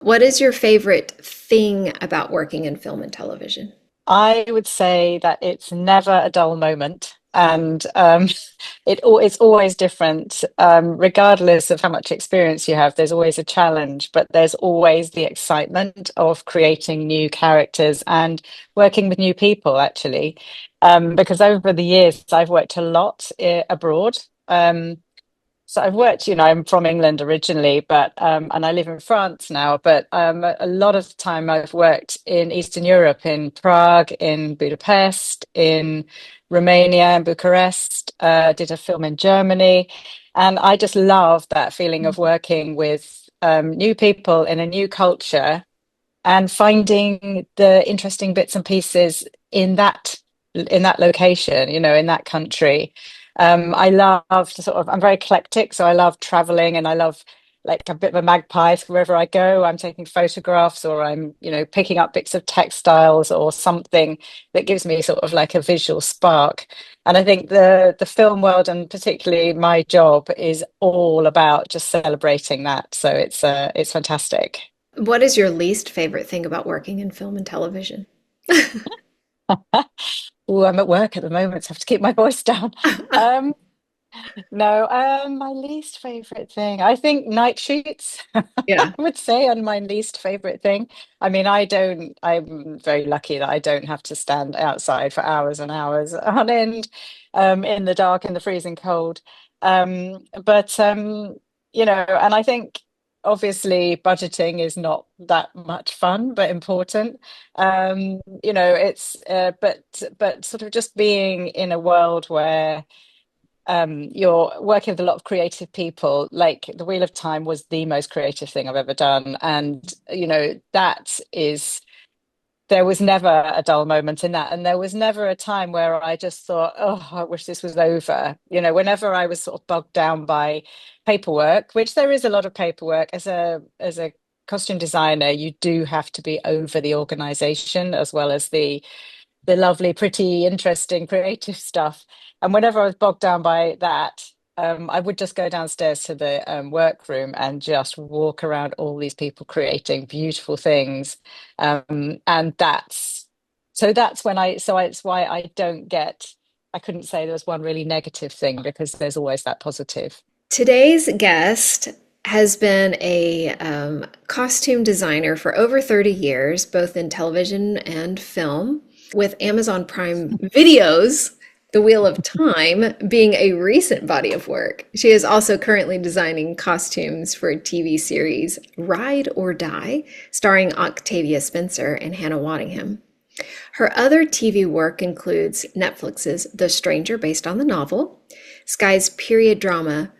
What is your favorite thing about working in film and television? I would say that it's never a dull moment, and it's always different, regardless of how much experience you have. There's always a challenge, but there's always the excitement of creating new characters and working with new people, actually. Because over the years, I've worked a lot abroad. Um, so I've worked, I'm from England originally, but and I live in France now. But a lot of the time I've worked in Eastern Europe, in Prague, in Budapest, in Romania, and Bucharest. Did a film in Germany, and I just love that feeling of working with new people in a new culture and finding the interesting bits and pieces in that location, in that country. I love to I'm very eclectic, so I love traveling and I love like a bit of a magpie. So wherever I go, I'm taking photographs or I'm, picking up bits of textiles or something that gives me sort of like a visual spark. And I think the film world and particularly my job is all about just celebrating that. So it's fantastic. What is your least favorite thing about working in film and television? Oh, I'm at work at the moment, so I have to keep my voice down. Um, no, my least favorite thing, I think night shoots, I Yeah. would say, on my least favorite thing. I mean, I'm very lucky that I don't have to stand outside for hours and hours on end, in the dark, in the freezing cold. And I think obviously budgeting is not that much fun, but important. But sort of just being in a world where you're working with a lot of creative people. Like the Wheel of Time was the most creative thing I've ever done. And, there was never a dull moment in that. And there was never a time where I just thought, oh, I wish this was over. Whenever I was sort of bogged down by paperwork, which there is a lot of paperwork as a costume designer, you do have to be over the organization as well as the lovely, pretty, interesting, creative stuff. And whenever I was bogged down by that, I would just go downstairs to the workroom and just walk around all these people creating beautiful things. And that's when it's why I couldn't say there was one really negative thing because there's always that positive. Today's guest has been a costume designer for over 30 years, both in television and film, with Amazon Prime Videos, The Wheel of Time being a recent body of work. She is also currently designing costumes for a TV series, Ride or Die, starring Octavia Spencer and Hannah Waddingham. Her other TV work includes Netflix's The Stranger, based on the novel, Sky's period drama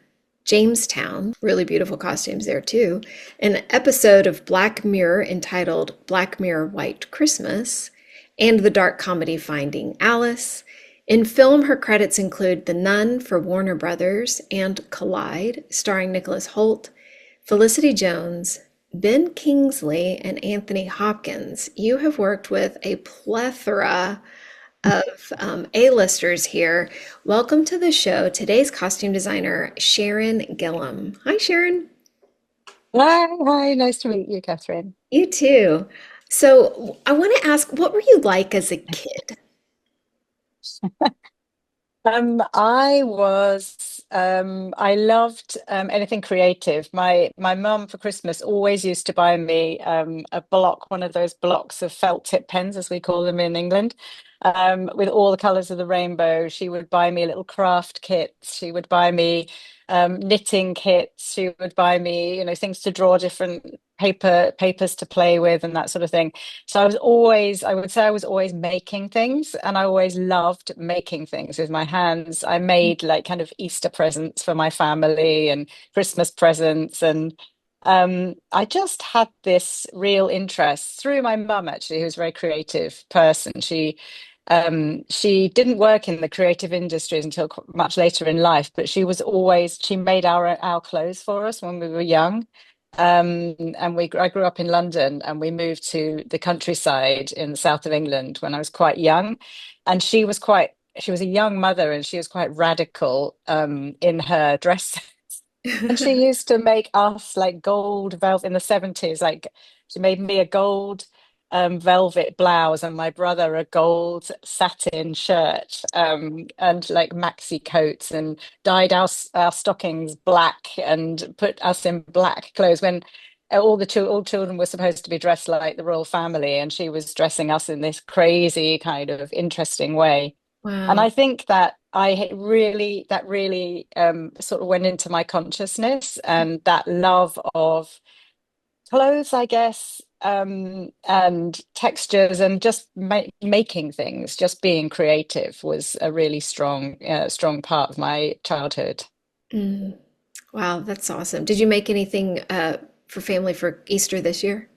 Jamestown, really beautiful costumes there too, an episode of Black Mirror entitled Black Mirror White Christmas, and the dark comedy Finding Alice. In film, her credits include The Nun for Warner Brothers and Collide, starring Nicholas Hoult, Felicity Jones, Ben Kingsley, and Anthony Hopkins. You have worked with a plethora of A-listers here. Welcome to the show, today's costume designer, Sharon Gilham. Hi, Sharon. Hi, nice to meet you, Catherine. You too. So, I want to ask, what were you like as a kid? I loved anything creative. My mum for Christmas always used to buy me one of those blocks of felt tip pens, as we call them in England, with all the colours of the rainbow. She would buy me little craft kits. She would buy me knitting kits. She would buy me, things to draw different papers to play with and that sort of thing. So I would say I was always making things and I always loved making things with my hands. I made like kind of Easter presents for my family and Christmas presents. And I just had this real interest through my mum, actually, who's a very creative person. She didn't work in the creative industries until much later in life, but she made our clothes for us when we were young. I grew up in London and we moved to the countryside in the south of England when I was quite young. And she was a young mother and she was quite radical in her dress. And she used to make us like gold velvet in the 70s. Like she made me a gold velvet blouse and my brother a gold satin shirt and like maxi coats and dyed our stockings black and put us in black clothes when all children were supposed to be dressed like the royal family and she was dressing us in this crazy kind of interesting way. And Wow. I think that that really sort of went into my consciousness and that love of clothes, I guess, and textures and just making things, just being creative was a really strong part of my childhood. Mm. Wow, that's awesome. Did you make anything for family for Easter this year?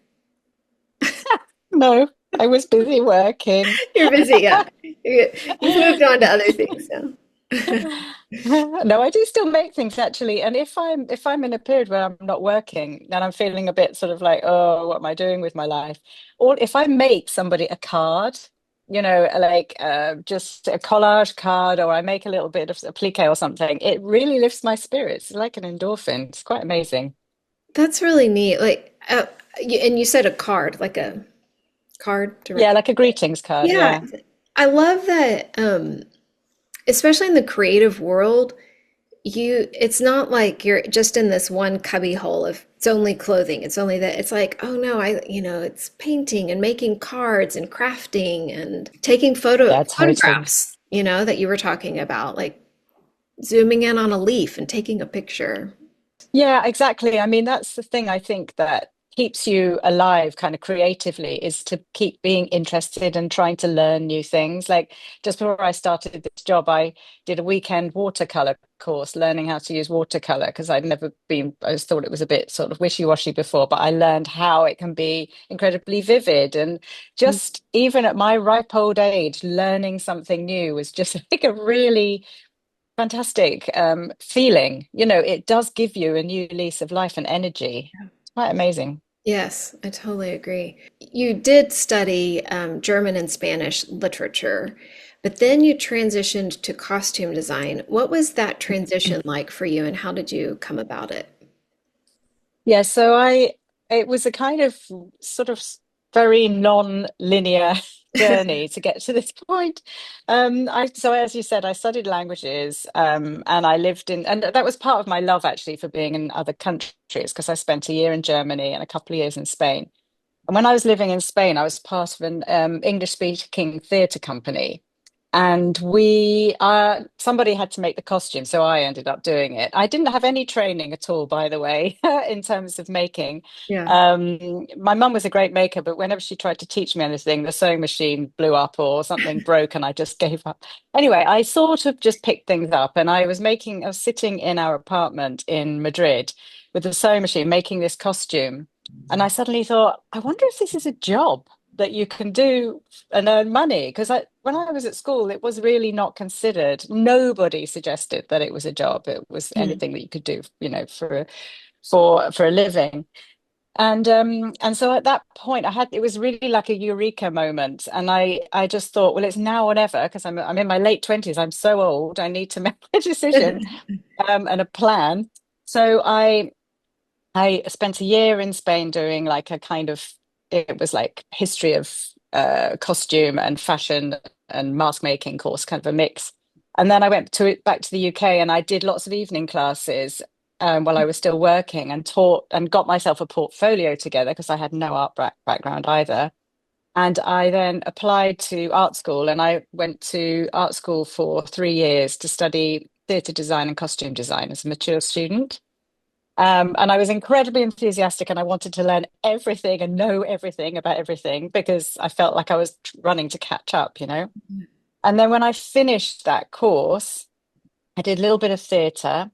No, I was busy working. You're busy, yeah. You've moved on to other things now. No, I do still make things actually. And if I'm in a period where I'm not working and I'm feeling a bit sort of like, oh, what am I doing with my life? Or if I make somebody a card, like just a collage card, or I make a little bit of applique or something, it really lifts my spirits. It's like an endorphin. It's quite amazing. That's really neat. Like, and you said a card, like a card to write. Yeah, like a greetings card. Yeah, Yeah. I love that. Especially in the creative world, it's not like you're just in this one cubby hole of it's only clothing, it's only that. It's like, oh no, it's painting and making cards and crafting and taking Yeah, totally. photographs, that you were talking about, like zooming in on a leaf and taking a picture. Yeah, exactly. I mean, that's the thing I think that keeps you alive kind of creatively is to keep being interested and trying to learn new things. Like just before I started this job, I did a weekend watercolor course, learning how to use watercolor because I just thought it was a bit sort of wishy-washy before, but I learned how it can be incredibly vivid. And just even at my ripe old age, learning something new was just like a really fantastic feeling. It does give you a new lease of life and energy. It's quite amazing. Yes, I totally agree. You did study German and Spanish literature, but then you transitioned to costume design. What was that transition like for you, and how did you come about it? Yeah, it was a kind of sort of very non-linear journey to get to this point. So as you said, I studied languages, and and that was part of my love actually for being in other countries because I spent a year in Germany and a couple of years in Spain. And when I was living in Spain, I was part of an English speaking theatre company. And somebody had to make the costume, so I ended up doing it. I didn't have any training at all, by the way, in terms of making. Yeah. My mum was a great maker, but whenever she tried to teach me anything, the sewing machine blew up or something broke, and I just gave up. Anyway, I sort of just picked things up, and I was sitting in our apartment in Madrid with the sewing machine making this costume. And I suddenly thought, I wonder if this is a job that you can do and earn money. Because when I was at school, it was really not considered. Nobody suggested that it was a job. It was Mm. anything that you could do, for a living. And so at that point, it was really like a eureka moment, and I just thought, well, it's now or never because I'm in my late 20s. I'm so old. I need to make a decision and a plan. So I spent a year in Spain doing like a kind of, it was like history of costume and fashion and mask making course, kind of a mix. And then I went back to the UK and I did lots of evening classes while I was still working and taught and got myself a portfolio together because I had no art background either. And I then applied to art school and I went to art school for 3 years to study theatre design and costume design as a mature student. And I was incredibly enthusiastic and I wanted to learn everything and know everything about everything because I felt like I was running to catch up. And then when I finished that course, I did a little bit of theatre.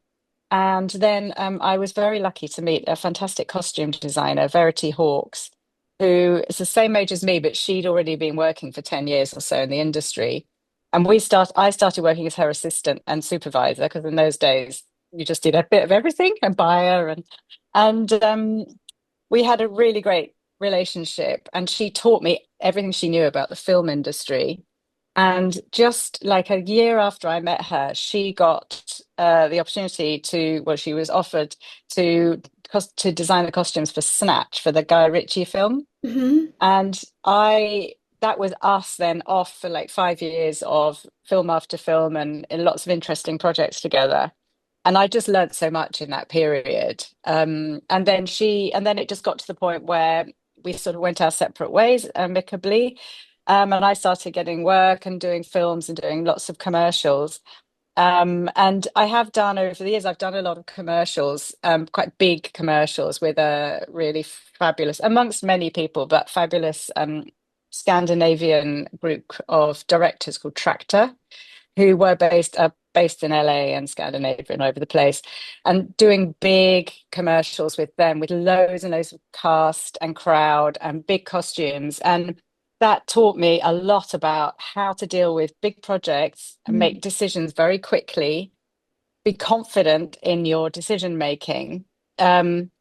And then I was very lucky to meet a fantastic costume designer, Verity Hawkes, who is the same age as me, but she'd already been working for 10 years or so in the industry. And I started working as her assistant and supervisor because in those days you just did a bit of everything and buyer and we had a really great relationship and she taught me everything she knew about the film industry. And just like a year after I met her, she got the opportunity to, well, she was offered to to design the costumes for Snatch for the Guy Ritchie film. Hmm. And that was us then off for like 5 years of film after film and lots of interesting projects together. And I just learned so much in that period. And then it just got to the point where we sort of went our separate ways amicably. And I started getting work and doing films and doing lots of commercials. And I have done over the years, I've done a lot of commercials, quite big commercials with a really fabulous, amongst many people, but fabulous Scandinavian group of directors called Tractor, who were based in LA and Scandinavia and over the place, and doing big commercials with them with loads and loads of cast and crowd and big costumes. And that taught me a lot about how to deal with big projects and make decisions very quickly, be confident in your decision making, um,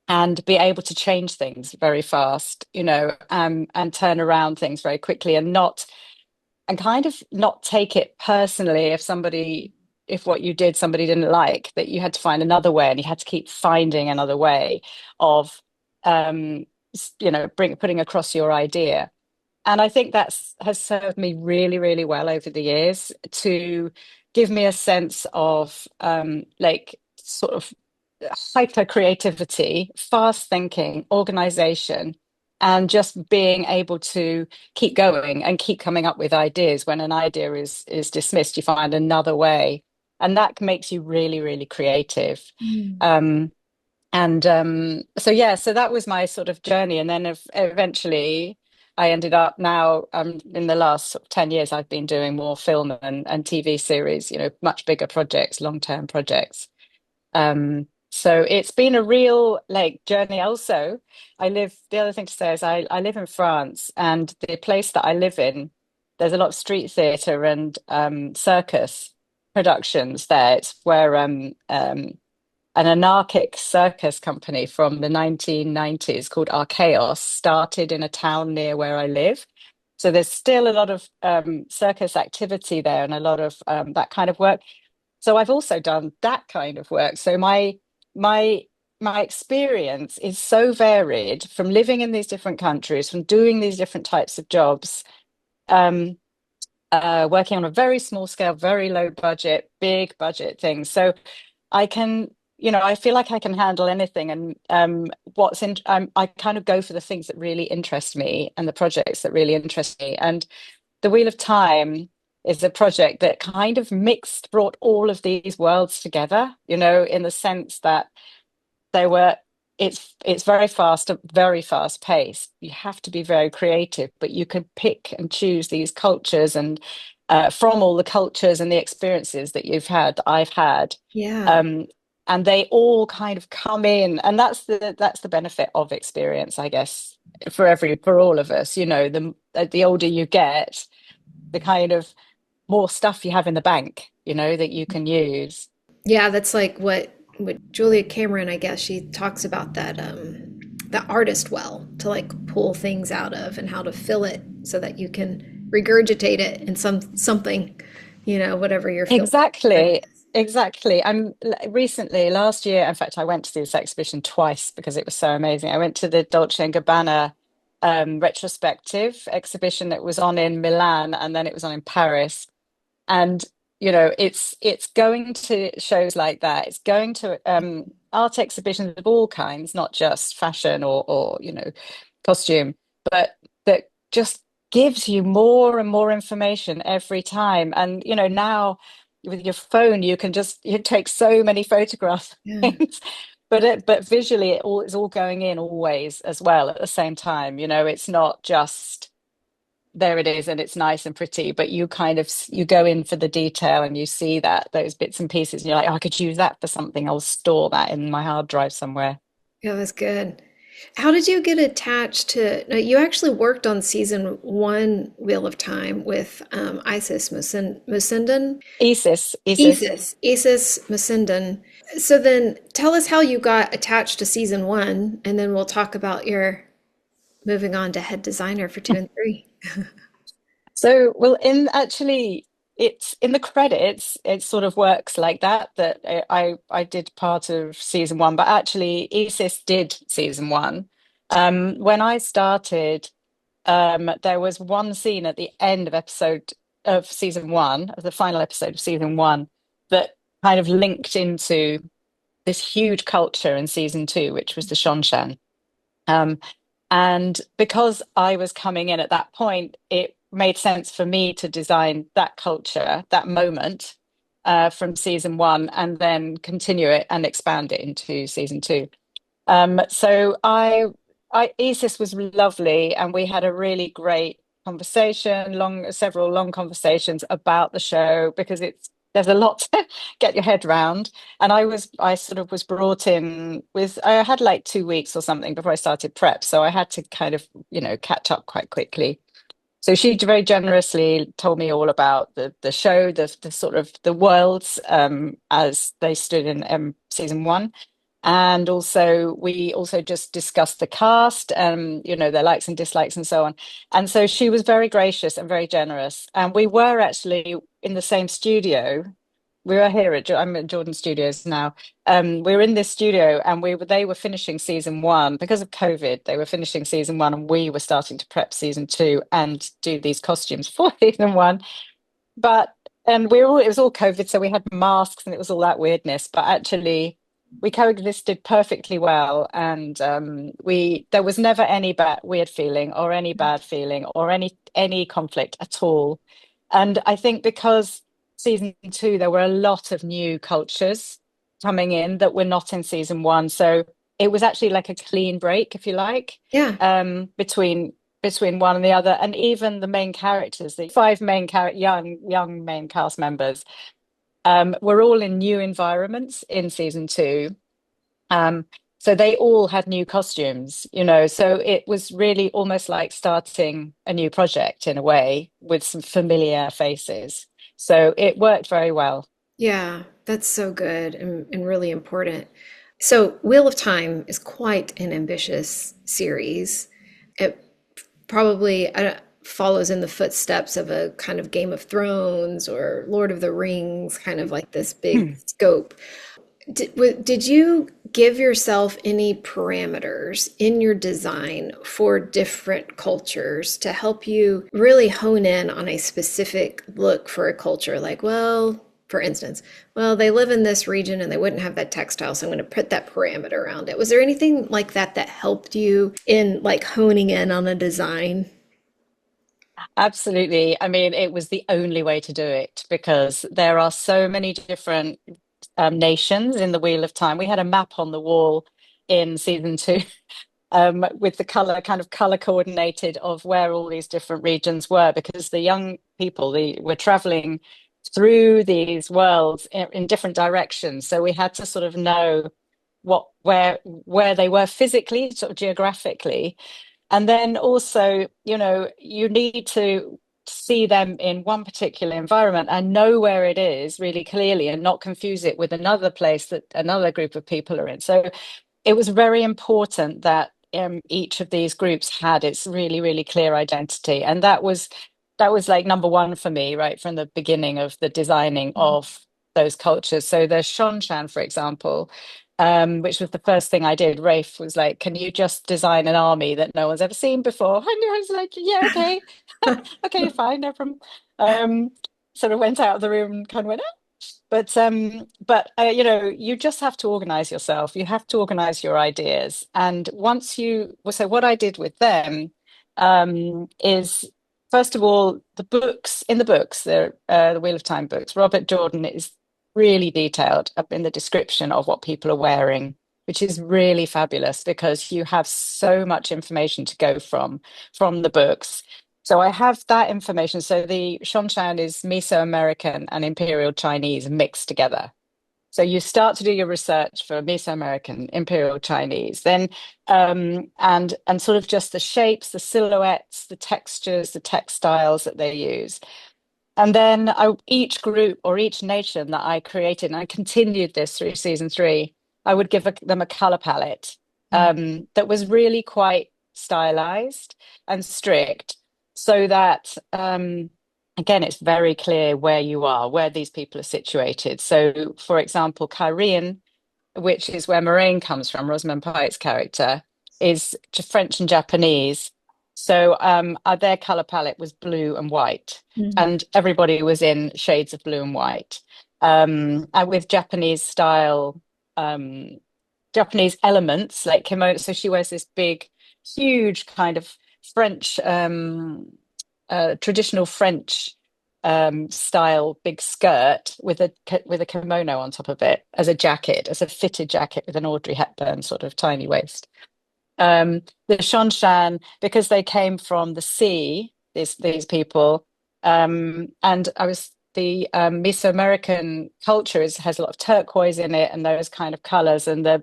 and be able to change things very fast, and turn around things very quickly and kind of not take it personally if what you did somebody didn't like, that you had to find another way and you had to keep finding another way of um putting across your idea. And I think that's has served me really, really well over the years to give me a sense of like sort of hyper creativity, fast thinking, organization, and just being able to keep going and keep coming up with ideas. When an idea is dismissed, you find another way, and that makes you really, really creative. Mm. Um, so yeah, so that was my sort of journey, and then eventually I ended up now in the last sort of 10 years I've been doing more film and TV series, much bigger projects, long-term projects. So it's been a real like journey. Also, the other thing to say is I live in France, and the place that I live in, there's a lot of street theatre and circus productions there. It's where an anarchic circus company from the 1990s called Archaeos started in a town near where I live. So there's still a lot of circus activity there and a lot of that kind of work. So I've also done that kind of work. So my my experience is so varied from living in these different countries, from doing these different types of jobs, um, working on a very small scale, very low budget, big budget things. So I can, I feel like I can handle anything. And I kind of go for the things that really interest me and the projects that really interest me. And The Wheel of Time is a project that kind of brought all of these worlds together, in the sense that they were it's very fast paced. You have to be very creative, but you can pick and choose these cultures and from all the cultures and the experiences that I've had. Yeah. Um, and they all kind of come in, and that's the benefit of experience, I guess, for all of us. The older you get, the kind of more stuff you have in the bank, that you can use. Yeah, that's like what Julia Cameron, I guess, she talks about that artist well to like pull things out of and how to fill it so that you can regurgitate it in something, whatever you're filling. Exactly, exactly. I'm recently last year, in fact, I went to this exhibition twice because it was so amazing. I went to the Dolce and Gabbana retrospective exhibition that was on in Milan, and then it was on in Paris. And it's going to shows like that. It's going to art exhibitions of all kinds, not just fashion or costume, but that just gives you more and more information every time. And now with your phone you can just you take so many photographs of Yeah. things, but visually it's all going in always as well at the same time. It's not just there it is and it's nice and pretty, but you go in for the detail and you see that those bits and pieces and you're like, oh, I could use that for something. I'll store that in my hard drive somewhere. Yeah, that's good. How did you get attached to? No, you actually worked on season one Wheel of Time with Isis Musindan. Isis. Isis Musindan. So then tell us how you got attached to season one, and then we'll talk about your moving on to head designer for two and three. So, well, in actually it's in the credits, it sort of works like that, that I did part of season one, but actually Isis did season one. When I started, there was one scene at the end of season one, of the final episode of season one, that kind of linked into this huge culture in season two, which was the Shongshan. Um, and because I was coming in at that point, it made sense for me to design that culture, that moment, from season one, and then continue it and expand it into season two. So Isis was lovely, and we had a really great conversation, several long conversations about the show because there's a lot to get your head round. And I sort of was brought in with, I had like 2 weeks or something before I started prep, so I had to kind of, catch up quite quickly. So she very generously told me all about the show, the sort of the worlds as they stood in season one. And also, we also just discussed the cast, their likes and dislikes and so on. And so she was very gracious and very generous. And we were actually in the same studio. We were here I'm at Jordan Studios now. We were in this studio, and they were finishing season one because of COVID. They were finishing season one, and we were starting to prep season two and do these costumes for season one. But and it was all COVID, so we had masks and it was all that weirdness. But actually, we coexisted perfectly well, and we there was never any bad weird feeling or any bad feeling or any conflict at all. And I think because season two, there were a lot of new cultures coming in that were not in season one, so it was actually like a clean break, if you like, Yeah. between one and the other, and even the main characters, the five young main cast members, were all in new environments in season two. Um, so they all had new costumes, so it was really almost like starting a new project in a way with some familiar faces. So it worked very well. Yeah, that's so good and really important. So, Wheel of Time is quite an ambitious series. It probably follows in the footsteps of a kind of Game of Thrones or Lord of the Rings, kind of like this big scope. Did you give yourself any parameters in your design for different cultures to help you really hone in on a specific look for a culture? Like, well, for instance, well, they live in this region and they wouldn't have that textile, so I'm going to put that parameter around it. Was there anything like that that helped you in like honing in on a design? Absolutely. I mean, it was the only way to do it because there are so many different nations in the Wheel of Time. We had a map on the wall in season two, with the kind of color coordinated of where all these different regions were, because the young people were traveling through these worlds in different directions. So we had to sort of know where they were physically, sort of geographically, and then also, you need to see them in one particular environment and know where it is really clearly and not confuse it with another place that another group of people are in. So it was very important that each of these groups had its really, really clear identity. And that was like number one for me, right from the beginning of the designing of those cultures. So the Shongshan, for example, which was the first thing I did. Rafe was like, "Can you just design an army that no one's ever seen before?" And I was like, "Yeah, okay, okay, fine, no problem." Um, Sort of went out of the room and kind of went, you just have to organize yourself. You have to organize your ideas. And so what I did with them is, first of all, the Wheel of Time books, Robert Jordan is really detailed up in the description of what people are wearing, which is really fabulous because you have so much information to go from the books. So I have that information. So the Shongshan is Mesoamerican and Imperial Chinese mixed together. So you start to do your research for Mesoamerican, Imperial Chinese, then and sort of just the shapes, the silhouettes, the textures, the textiles that they use. And then each group or each nation that I created, and I continued this through season three, I would give them a color palette that was really quite stylized and strict, so that again, it's very clear where you are, where these people are situated. So, for example, Korean, which is where Moraine comes from, Rosamund Pike's character, is French and Japanese. So their color palette was blue and white, Mhm. and everybody was in shades of blue and white. And with Japanese style, um, Japanese elements like kimono. So she wears this big, huge kind of French, traditional French style big skirt with a kimono on top of it as a jacket, as a fitted jacket with an Audrey Hepburn sort of tiny waist. The Shanshan, because they came from the sea, these people, and I was the Mesoamerican culture has a lot of turquoise in it and those kind of colors, and the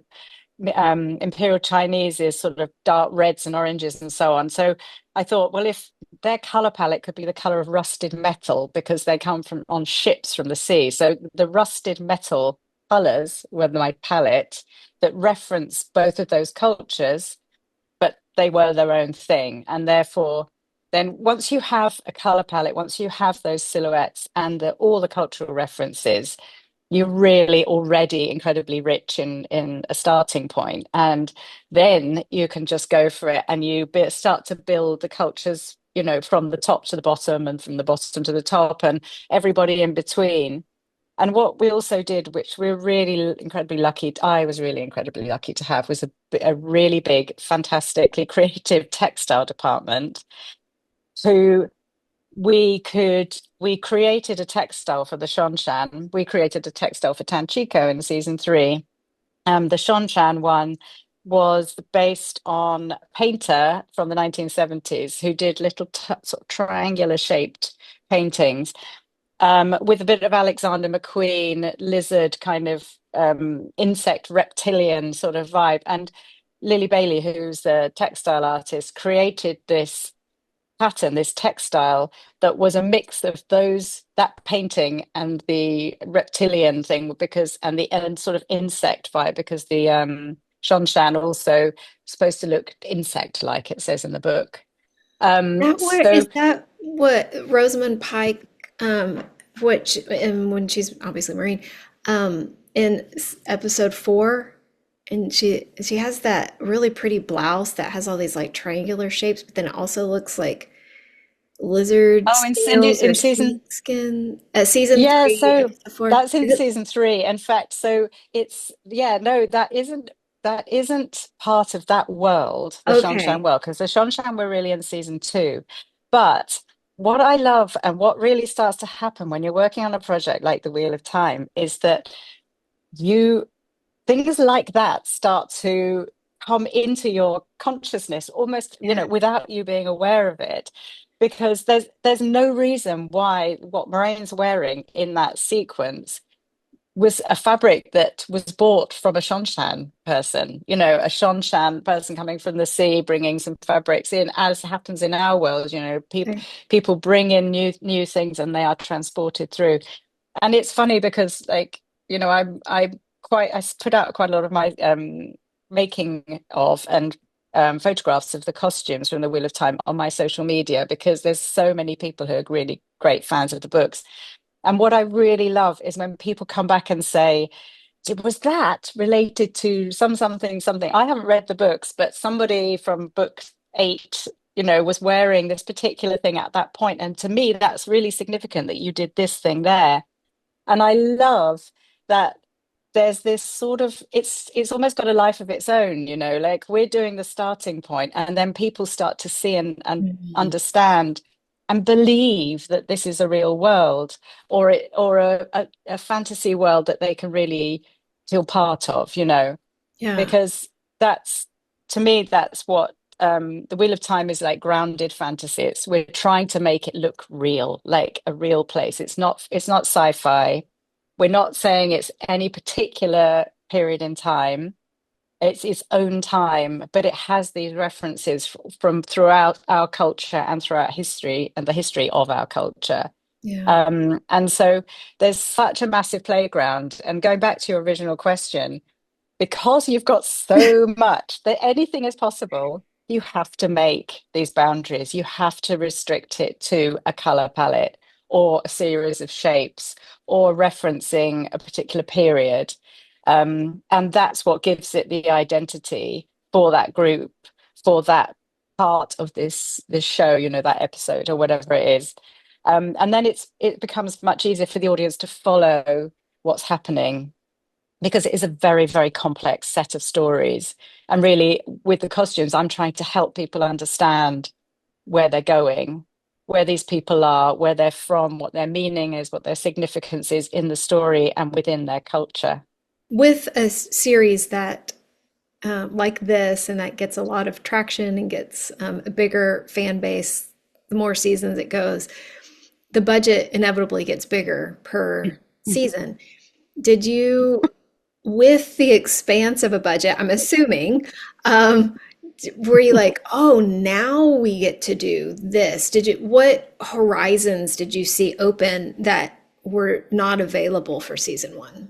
Imperial Chinese is sort of dark reds and oranges and so on. So I thought, well, if their color palette could be the color of rusted metal because they come from on ships from the sea, so the rusted metal colors were my palette that reference both of those cultures, but they were their own thing. And therefore, then once you have a color palette, once you have those silhouettes and all the cultural references, you're really already incredibly rich in a starting point. And then you can just go for it and start to build the cultures, from the top to the bottom and from the bottom to the top and everybody in between. And what we also did, which we're really incredibly lucky, I was really incredibly lucky to have, was a really big, fantastically creative textile department who we created a textile for the Shongshan. We created a textile for Tanchiko in season 3. The Shongshan one was based on a painter from the 1970s who did little sort of triangular shaped paintings, with a bit of Alexander McQueen lizard kind of insect reptilian sort of vibe. And Lily Bailey, who's the textile artist, created this pattern, this textile that was a mix of that painting and the reptilian thing, because and sort of insect vibe, because the Shanshan also supposed to look insect like, it says in the book. That where is So that what Rosamund Pike, which and when she's obviously Marine, in episode 4, and she has that really pretty blouse that has all these like triangular shapes, but then it also looks like lizard scales or in sea season skin. Season Yeah, 3, so episode 4. that's in Is it? season 3. In fact, so it's yeah, no, that isn't part of that world, the Shanshan Okay. world, because the Shanshan were really in season 2. But what I love and what really starts to happen when you're working on a project like the Wheel of Time is that you things like that start to come into your consciousness almost, Yeah. without you being aware of it, because there's no reason why what Moraine's wearing in that sequence was a fabric that was bought from a Shanshan person, a Shanshan person coming from the sea, bringing some fabrics in, as happens in our world. Okay. People bring in new things and they are transported through. And it's funny because, like, I put out quite a lot of my making of and photographs of the costumes from the Wheel of Time on my social media, because there's so many people who are really great fans of the books. And what I really love is when people come back and say, was that related to something? I haven't read the books, but somebody from book 8, was wearing this particular thing at that point. And to me, that's really significant that you did this thing there. And I love that there's this sort of it's almost got a life of its own, like we're doing the starting point and then people start to see and Mhm. understand and believe that this is a real world, or a fantasy world that they can really feel part of, Yeah. because that's to me that's what the Wheel of Time is, like grounded fantasy. We're trying to make it look real, like a real place. It's not sci-fi. We're not saying it's any particular period in time. It's its own time, but it has these references from throughout our culture and throughout history and the history of our culture. Yeah. And so there's such a massive playground. And going back to your original question, because you've got so much that anything is possible, you have to make these boundaries. You have to restrict it to a color palette, or a series of shapes or referencing a particular period. And that's what gives it the identity for that group, for that part of this show, that episode or whatever it is. And then it becomes much easier for the audience to follow what's happening because it is a very, very complex set of stories. And really, with the costumes, I'm trying to help people understand where they're going, where these people are, where they're from, what their meaning is, what their significance is in the story and within their culture. With a series that like this and that gets a lot of traction and gets a bigger fan base, the more seasons it goes, the budget inevitably gets bigger per season. Did you, with the expanse of a budget, I'm assuming, um, were you like, oh, now we get to do this? What horizons did you see open that were not available for season one?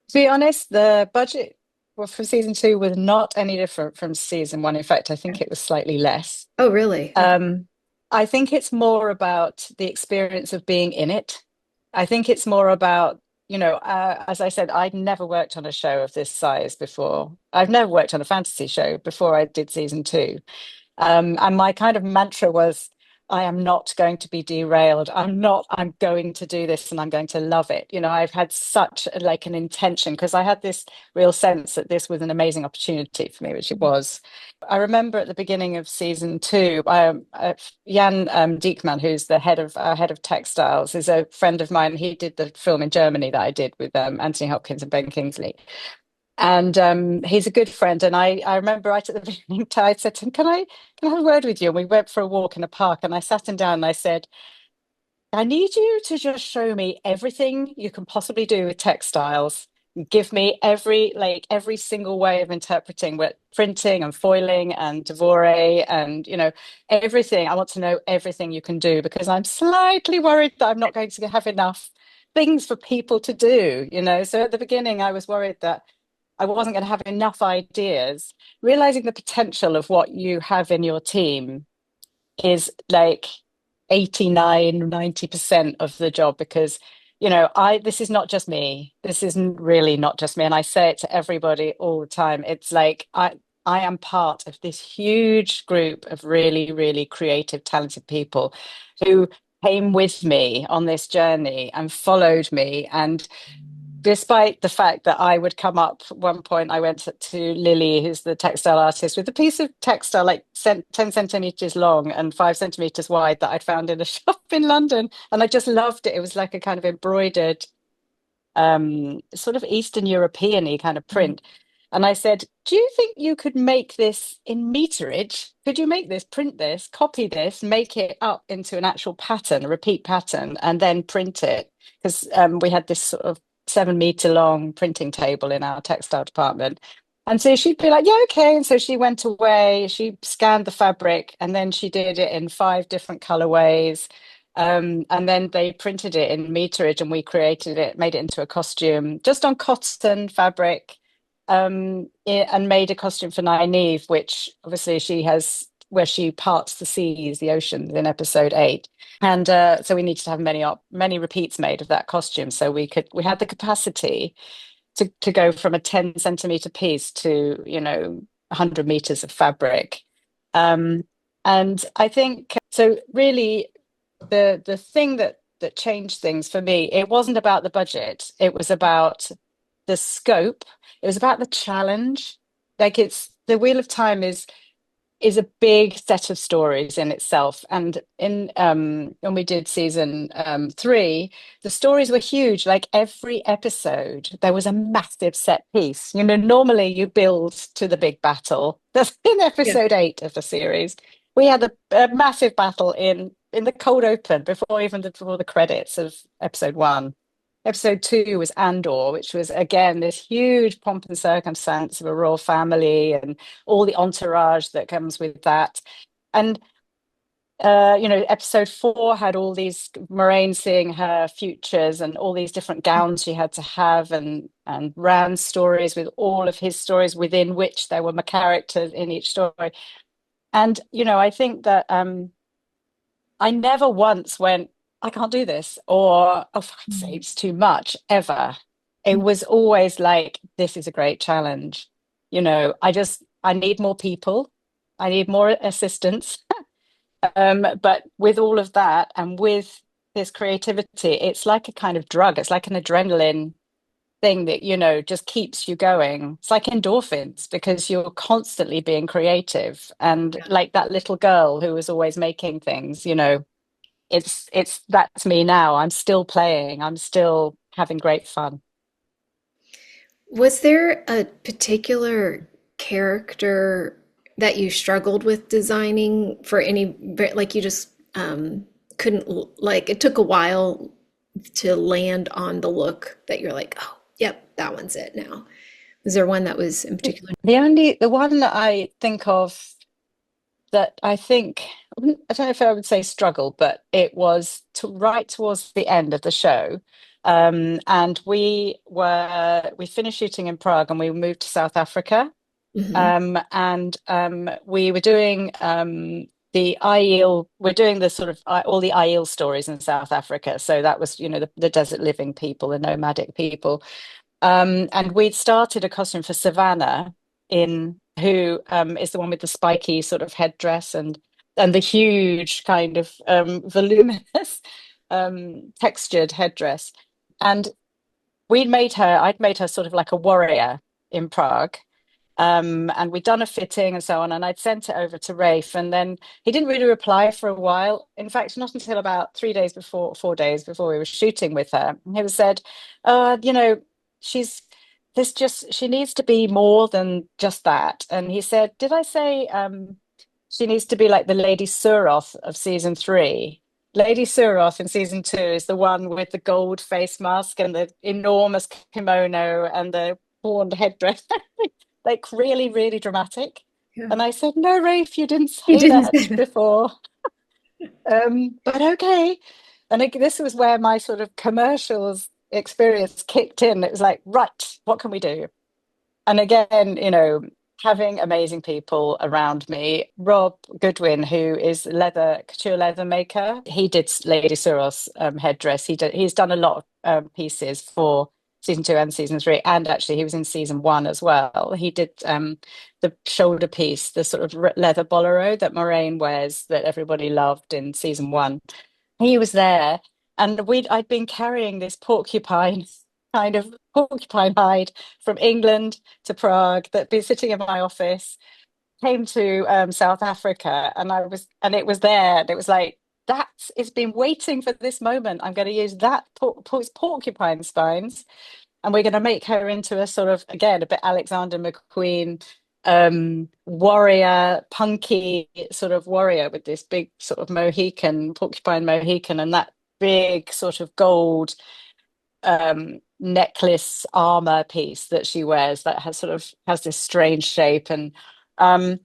To be honest, the budget for season two was not any different from season one. In fact, I think it was slightly less. Oh, really? Okay. Um, I think it's more about the experience of being in it. I think it's more about, as I said, I'd never worked on a show of this size before. I've never worked on a fantasy show before I did season two. And my kind of mantra was, I am not going to be derailed. I'm going to do this and I'm going to love it. I've had such like an intention because I had this real sense that this was an amazing opportunity for me, which it was. I remember at the beginning of season two, Jan Diekman, who's the head of textiles, is a friend of mine. He did the film in Germany that I did with Anthony Hopkins and Ben Kingsley. And he's a good friend. And I remember right at the beginning, I said to him, can I have a word with you? And we went for a walk in a park and I sat him down and I said, I need you to just show me everything you can possibly do with textiles. Give me every single way of interpreting what printing and foiling and devore and everything. I want to know everything you can do because I'm slightly worried that I'm not going to have enough things for people to do. So at the beginning I was worried that I wasn't going to have enough ideas. Realizing the potential of what you have in your team is like 89, 90% of the job because, this is not just me. This isn't really not just me. And I say it to everybody all the time. It's like I am part of this huge group of really, really creative, talented people who came with me on this journey and followed me. And despite the fact that I would come up at one point, I went to Lily, who's the textile artist, with a piece of textile like 10 centimeters long and 5 centimeters wide that I'd found in a shop in London. And I just loved it. It was like a kind of embroidered, sort of Eastern European-y kind of print. And I said, do you think you could make this in meterage? Could you make this, print this, copy this, make it up into an actual pattern, a repeat pattern, and then print it? Because we had this sort of 7 meter long printing table in our textile department. And so she'd be like, yeah, okay. And so she went away, she scanned the fabric, and then she did it in 5 different colorways. And then they printed it in meterage and we created it, made it into a costume just on cotton fabric, and made a costume for Nynaeve, which obviously she has, where she parts the seas, the oceans in episode 8. And so we needed to have many repeats made of that costume. So we had the capacity to go from a 10 centimeter piece to, 100 meters of fabric. Um, and I think so really the thing that changed things for me, it wasn't about the budget, it was about the scope, it was about the challenge. Like it's the Wheel of Time is a big set of stories in itself. And in when we did season 3, the stories were huge. Like every episode, there was a massive set piece. Normally you build to the big battle. That's in Yeah. episode 8 of the series. We had a massive battle in the cold open before the credits of episode 1. Episode 2 was Andor, which was again this huge pomp and circumstance of a royal family and all the entourage that comes with that. And episode 4 had all these Moraine seeing her futures and all these different gowns she had to have, and Rand's stories with all of his stories within which there were characters in each story. And I think that I never once went, I can't do this, or oh, for God's sake, Mm. it's too much, ever. It was always like, this is a great challenge. I need more people. I need more assistance. But with all of that and with this creativity, it's like a kind of drug. It's like an adrenaline thing that, just keeps you going. It's like endorphins because you're constantly being creative. And like that little girl who was always making things, it's that's me now. I'm still playing. I'm still having great fun. Was there a particular character that you struggled with designing for any, like you just couldn't, like it took a while to land on the look that you're like, oh, yep, that one's it now. Was there one that was in particular? The one that I think of that I don't know if I would say struggle, but it was right towards the end of the show. And we finished shooting in Prague and we moved to South Africa. Hmm. And we were doing the IEL, we're doing the sort of all the IEL stories in South Africa. So that was, the desert living people, the nomadic people. And we'd started a costume for Savannah in who is the one with the spiky sort of headdress and the huge kind of voluminous textured headdress. And I'd made her sort of like a warrior in Prague. And we'd done a fitting and so on, and I'd sent it over to Rafe, and then he didn't really reply for a while. In fact, not until about 3 days before, 4 days before we were shooting with her. He was said, she's she needs to be more than just that." And he said, "Did I say she needs to be like the Lady Suroth of season 3?" Lady Suroth in season 2 is the one with the gold face mask and the enormous kimono and the horned headdress. Like really, really dramatic. Yeah. And I said, "No, Rafe, you didn't You say didn't say that that. before." But okay. And this was where my sort of commercials experience kicked in. It was like, right, what can we do? And again, having amazing people around me. Rob Goodwin, who is couture leather maker, he did Lady Suros headdress. He's done a lot of pieces for season 2 and season 3, and actually he was in season 1 as well. He did the shoulder piece, the sort of leather bolero that Moraine wears that everybody loved in season 1. He was there, and I'd been carrying this porcupine kind of porcupine hide from England to Prague that'd been sitting in my office. Came to South Africa, and it was there, and it was like, it's been waiting for this moment. I'm going to use that porcupine spines, and we're going to make her into a sort of, again, a bit Alexander McQueen warrior, punky sort of warrior with this big sort of porcupine Mohican, and that big sort of gold necklace armor piece that she wears that has this strange shape. Um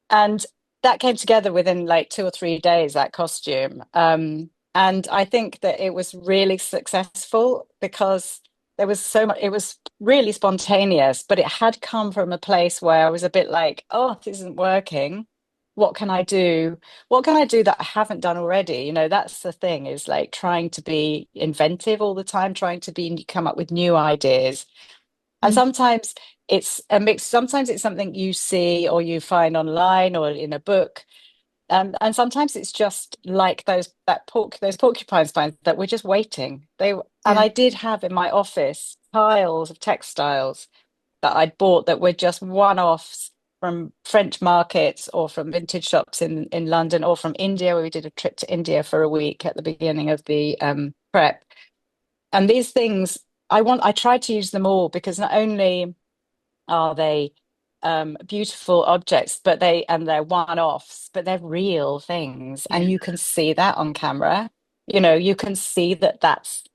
and that came together within like 2 or 3 days, that costume. And I think that it was really successful because there was so much, it was really spontaneous, but it had come from a place where I was a bit like, oh, this isn't working. What can I do? What can I do that I haven't done already? That's the thing, is like trying to be inventive all the time, trying to come up with new ideas. And Mm. sometimes it's a mix. Sometimes it's something you see or you find online or in a book. And sometimes it's just like those porcupine spines that were just waiting. And Yeah. I did have in my office piles of textiles that I'd bought that were just one-offs from French markets or from vintage shops in London or from India, where we did a trip to India for a week at the beginning of the prep. And these things, I tried to use them all because not only are they beautiful objects, but they're one-offs, but they're real things, Yeah. and you can see that on camera. You can see that that's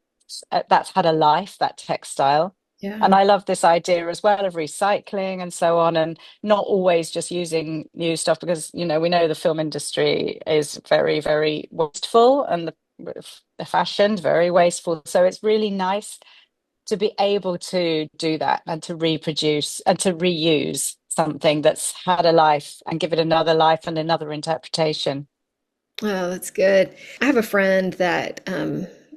had a life, that textile. And Yeah. I love this idea as well of recycling and so on, and not always just using new stuff because we know the film industry is very, very wasteful, and the fashion's very wasteful. So it's really nice to be able to do that and to reproduce and to reuse something that's had a life and give it another life and another interpretation. Oh, that's good. I have a friend that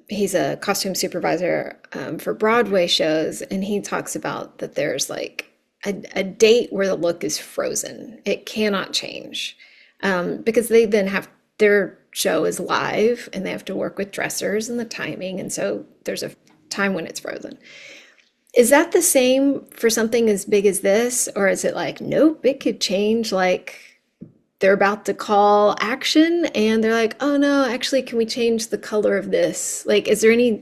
he's a costume supervisor for Broadway shows, and he talks about that there's like a date where the look is frozen. It cannot change because they then have their show is live and they have to work with dressers and the timing, and so there's a time when it's frozen. Is that the same for something as big as this, or is it like, nope, it could change like they're about to call action and they're like, oh no, actually, can we change the color of this? Like, is there any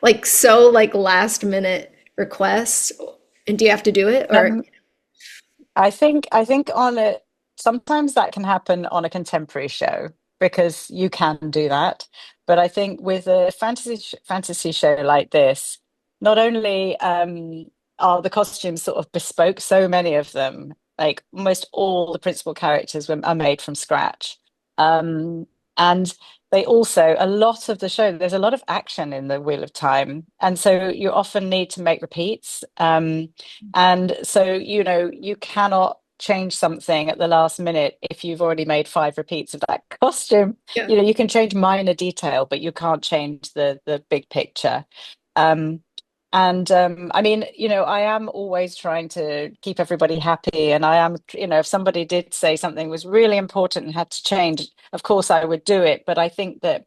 like so like last minute requests? And do you have to do it or Um, I think on a sometimes that can happen on a contemporary show because you can do that. But I think with a fantasy show like this, not only are the costumes sort of bespoke, so many of them, like almost all the principal characters are made from scratch. Um, and they also, a lot of the show, there's a lot of action in the Wheel of Time. And so you often need to make repeats. And so, you cannot change something at the last minute if you've already made five repeats of that costume. yeah. You can change minor detail, but you can't change the big picture. Um, and I mean, I am always trying to keep everybody happy. And I am, if somebody did say something was really important and had to change, of course I would do it. But I think that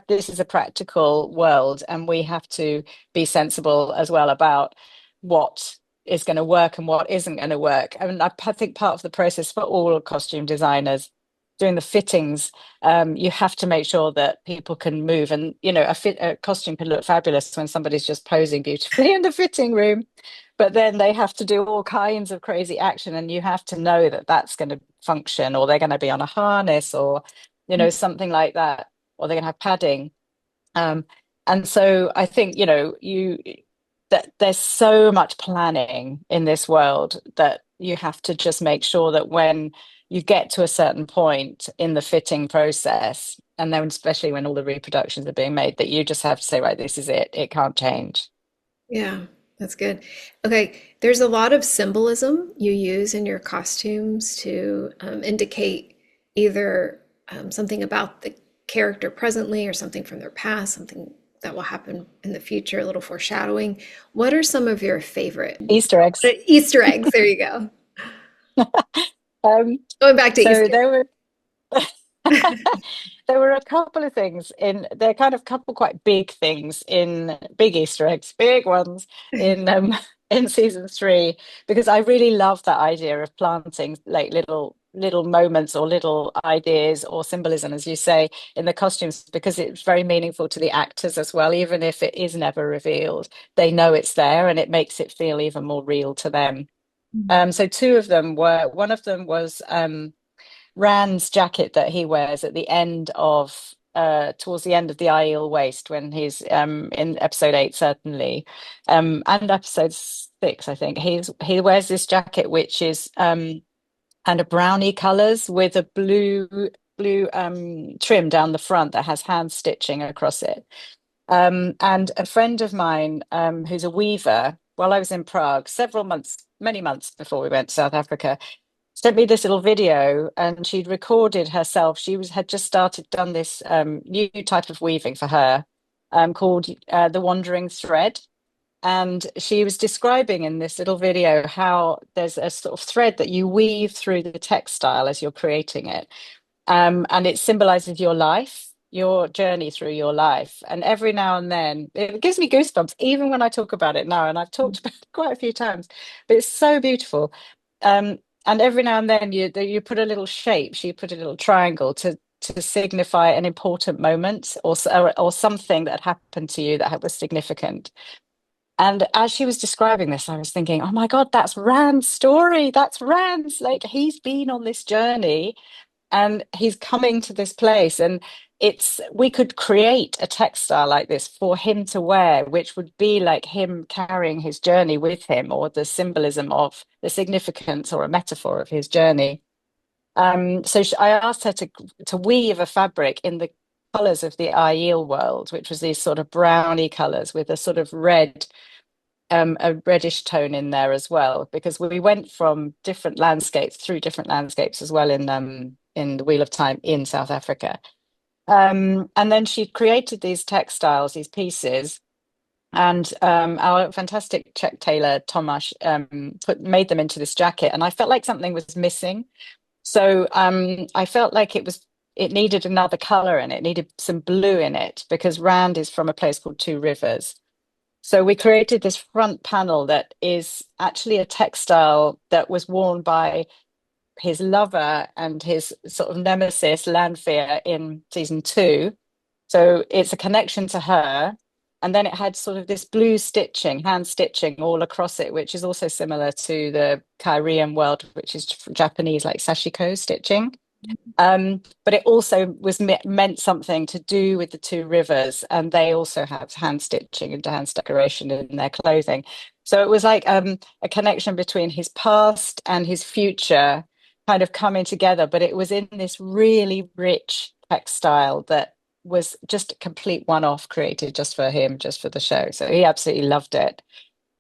this is a practical world, and we have to be sensible as well about what is going to work and what isn't going to work. I mean, I think part of the process for all costume designers doing the fittings, you have to make sure that people can move, and a costume can look fabulous when somebody's just posing beautifully in the fitting room, but then they have to do all kinds of crazy action, and you have to know that that's going to function, or they're going to be on a harness, or something like that, or they're going to have padding. um, and so I think, you that there's so much planning in this world that you have to just make sure that when you get to a certain point in the fitting process, and then especially when all the reproductions are being made, that you just have to say, right, this is it. It can't change. Yeah, that's good. Okay, there's a lot of symbolism you use in your costumes to indicate either something about the character presently or something from their past, something that will happen in the future, a little foreshadowing. What are some of your favorite Easter eggs. Easter eggs? There you go. Um, Going back to so Easter. there were there were a couple of things in they're kind of couple quite big things in big Easter eggs, big ones in in season three, because I really love that idea of planting like little moments or little ideas or symbolism, as you say, in the costumes, because it's very meaningful to the actors as well. Even if it is never revealed, they know it's there, and it makes it feel even more real to them. So two of them were one of them was Rand's jacket that he wears at the end of towards the end of the Aiel Waste, when he's in episode 8 certainly, and episode 6 I think, he wears this jacket which is kind of brownie colors with a blue trim down the front that has hand stitching across it. And a friend of mine, who's a weaver, while I was in Prague, many months before we went to South Africa, sent me this little video, and she'd recorded herself. Had just done this new type of weaving for her, called the Wandering Thread. And she was describing in this little video how there's a sort of thread that you weave through the textile as you're creating it. And it symbolizes your life, your journey through your life. And every now and then, it gives me goosebumps, even when I talk about it now. And I've talked about it quite a few times, but it's so beautiful. And every now and then, you put a little shape, she put a little triangle to signify an important moment, or something that happened to you that was significant. And as she was describing this, I was thinking, oh my God, that's Rand's story. That's Rand's. Like, he's been on this journey, and he's coming to this place, and we could create a textile like this for him to wear, which would be like him carrying his journey with him, or the symbolism of the significance or a metaphor of his journey. So I asked her to weave a fabric in the colors of the Aiel world, which was these sort of browny colors with a sort of a reddish tone in there as well, because we went from different landscapes through different landscapes as well in in the Wheel of Time in South Africa. And then she created these textiles, these pieces, and our fantastic Czech tailor Tomáš made them into this jacket, and I felt like something was missing. So I felt like it needed another color in it, needed some blue in it, because Rand is from a place called Two Rivers. So we created this front panel that is actually a textile that was worn by his lover and his sort of nemesis, Lanfear, in season two. So it's a connection to her. And then it had sort of this blue stitching, hand stitching all across it, which is also similar to the Korean world, which is Japanese, like sashiko stitching. But it also was meant something to do with the Two Rivers, and they also have hand stitching and hand decoration in their clothing. So it was like a connection between his past and his future kind of coming together, but it was in this really rich textile that was just a complete one-off created just for him, just for the show. So he absolutely loved it.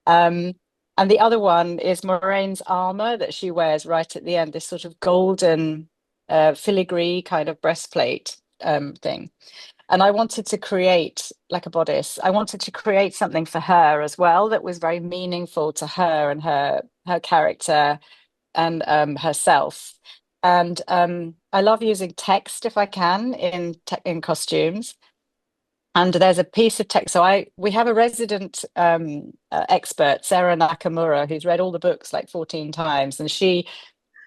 Um, and the other one is Moraine's armor that she wears right at the end, this sort of golden filigree kind of breastplate thing. And I wanted to create like a bodice. I wanted to create something for her as well that was very meaningful to her and her character and herself. And I love using text if I can in costumes. And there's a piece of text. So we have a resident expert, Sarah Nakamura, who's read all the books like 14 times, and she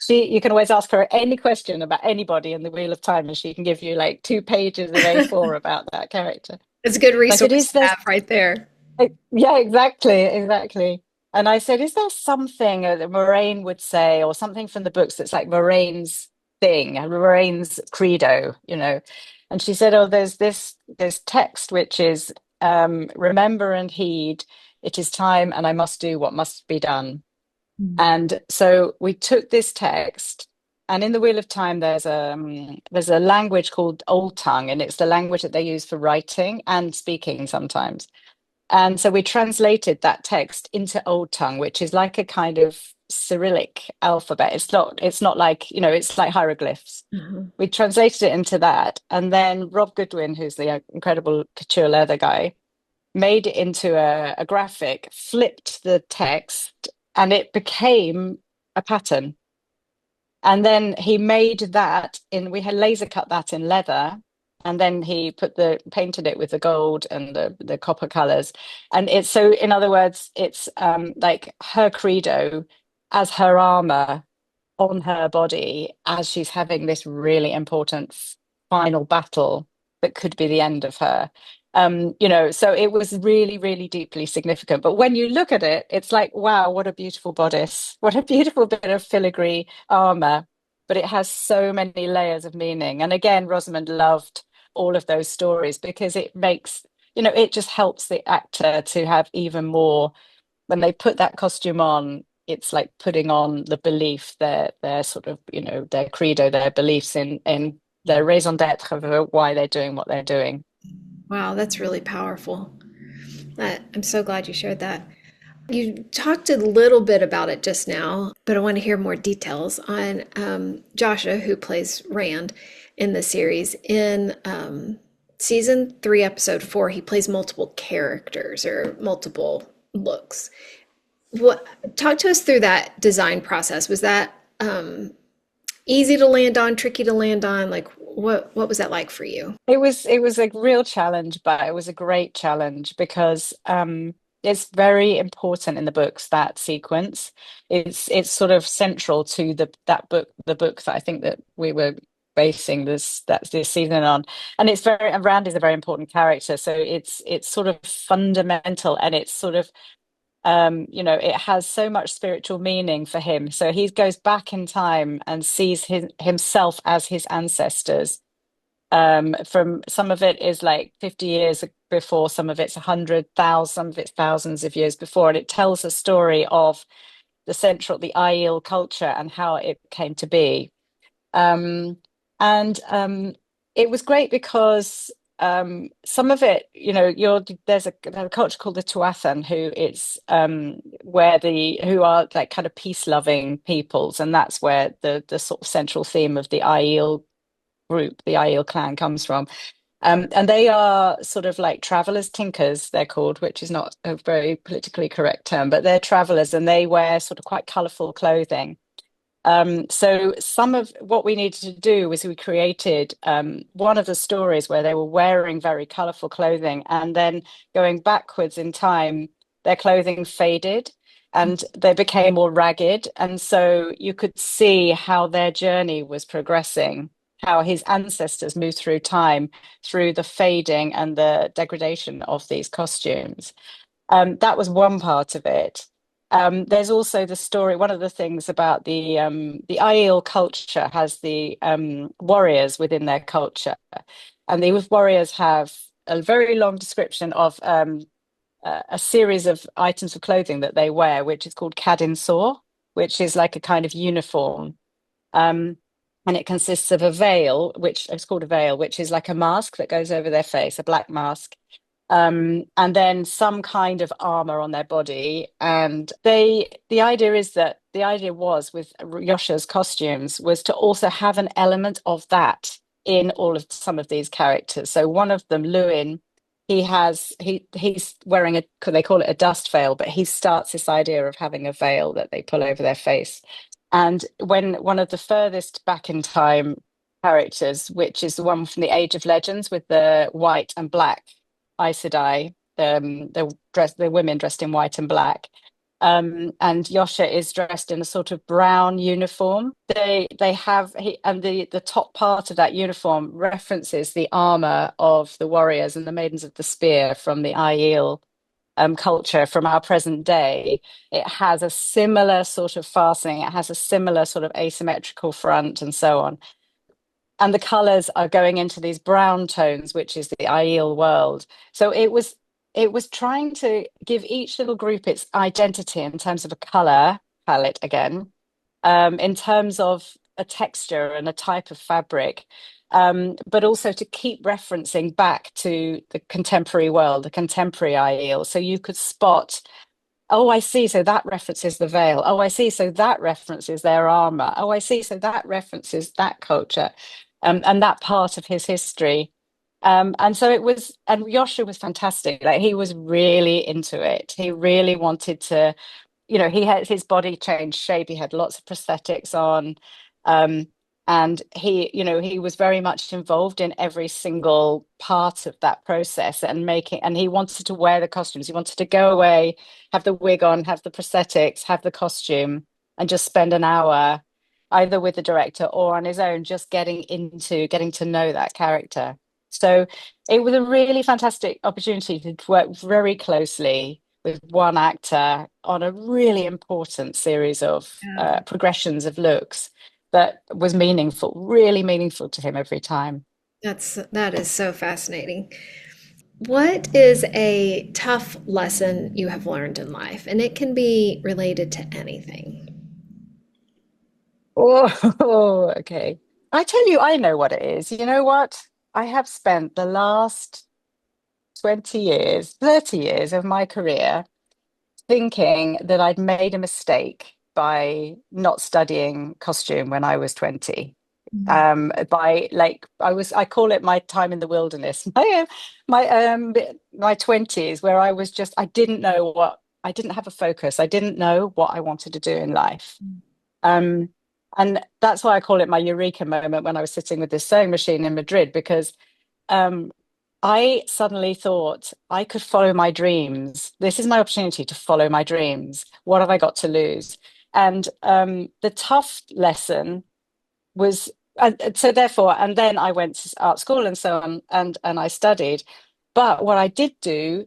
you can always ask her any question about anybody in the Wheel of Time, and she can give you like 2 pages of A4 about that character. It's a good I said, resource "Is to there have right there. Yeah, exactly, exactly. And I said, is there something that Moraine would say, or something from the books that's like Moraine's thing, Moraine's credo, you know? And she said, oh, there's text which is remember and heed, it is time, and I must do what must be done. And so we took this text, and in the Wheel of Time, there's a language called Old Tongue, and it's the language that they use for writing and speaking sometimes. And so we translated that text into Old Tongue, which is like a kind of Cyrillic alphabet. It's not like, it's like hieroglyphs. Mhm. We translated it into that. And then Rob Goodwin, who's the incredible couture leather guy, made it into a graphic, flipped the text, and it became a pattern. And then he made that we had laser cut that in leather. And then he painted it with the gold and the copper colors. And it's so, in other words, it's like her credo as her armor on her body as she's having this really important final battle that could be the end of her. So it was really, really deeply significant. But when you look at it, it's like, wow, what a beautiful bodice, what a beautiful bit of filigree armor. But it has so many layers of meaning. And again, Rosamund loved all of those stories because it makes, it just helps the actor to have even more when they put that costume on. It's like putting on the belief, their sort of, their credo, their beliefs in their raison d'etre of why they're doing what they're doing. Wow, that's really powerful. I'm so glad you shared that. You talked a little bit about it just now, but I want to hear more details on Joshua, who plays Rand in the series. In season 3, episode 4, he plays multiple characters or multiple looks. What talk to us through that design process? Was that easy to land on, tricky to land on? Like what was that like for you? It was a real challenge, but it was a great challenge because it's very important in the books, that sequence. It's sort of central to the book that I think that we were basing this season on. And Rand is a very important character. So it's sort of fundamental, and it's sort of it has so much spiritual meaning for him. So he goes back in time and sees himself as his ancestors. From some of it is like 50 years before, some of it's 100,000, some of it's thousands of years before, and it tells a story of the Aiel culture and how it came to be. And It was great because some of it, there's a culture called the Tuathan who it's where the who are like kind of peace-loving peoples, and that's where the sort of central theme of the Aiel group, the Aiel clan, comes from. And they are sort of like travelers, tinkers, they're called, which is not a very politically correct term, but they're travelers and they wear sort of quite colourful clothing. So some of what we needed to do was we created one of the stories where they were wearing very colourful clothing, and then going backwards in time, their clothing faded and they became more ragged. And so you could see how their journey was progressing, how his ancestors moved through time, through the fading and the degradation of these costumes. That was one part of it. There's also the story. One of the things about the Aiel culture has the warriors within their culture, and the warriors have a very long description of a series of items of clothing that they wear, which is called cadin sor, which is like a kind of uniform. Um, and it consists of a veil, which is called a veil, which is like a mask that goes over their face, a black mask, and then some kind of armor on their body. And the idea is that the idea was with Yosha's costumes was to also have an element of that in all of some of these characters. So one of them, Lewin, he's wearing a, they call it a dust veil, but he starts this idea of having a veil that they pull over their face. And when one of the furthest back in time characters, which is the one from the Age of Legends with the white and black Aes Sedai, the women dressed in white and black. And Yosha is dressed in a sort of brown uniform. They have and the top part of that uniform references the armor of the warriors and the maidens of the spear from the Aiel culture from our present day. It has a similar sort of fastening. It has a similar sort of asymmetrical front and so on. And the colors are going into these brown tones, which is the Aiel world. So it was trying to give each little group its identity in terms of a color palette again, in terms of a texture and a type of fabric, but also to keep referencing back to the contemporary world, the contemporary Aiel. So you could spot, oh, I see. So that references the veil. Oh, I see. So that references their armor. Oh, I see. So that references that culture, and that part of his history. And so it was, and Yosha was fantastic. Like he was really into it. He really wanted to, he had his body changed shape. He had lots of prosthetics on. Um, and he was very much involved in every single part of that process and he wanted to wear the costumes. He wanted to go away, have the wig on, have the prosthetics, have the costume, and just spend an hour either with the director or on his own, just getting to know that character. So it was a really fantastic opportunity to work very closely with one actor on a really important series of Yeah. progressions of looks that was meaningful, really meaningful to him every time. That is so fascinating. What is a tough lesson you have learned in life? And it can be related to anything. Oh, okay. I tell you, I know what it is. You know what? I have spent the last 20 years, 30 years of my career thinking that I'd made a mistake by not studying costume when I was 20. By like I call it my time in the wilderness. My 20s where I didn't know what I didn't have a focus. I didn't know what I wanted to do in life. Um, and that's why I call it my eureka moment when I was sitting with this sewing machine in Madrid, because um, I suddenly thought I could follow my dreams. This is my opportunity to follow my dreams. What have I got to lose? And the tough lesson was, so therefore, and then I went to art school and so on, and I studied. But what I did do,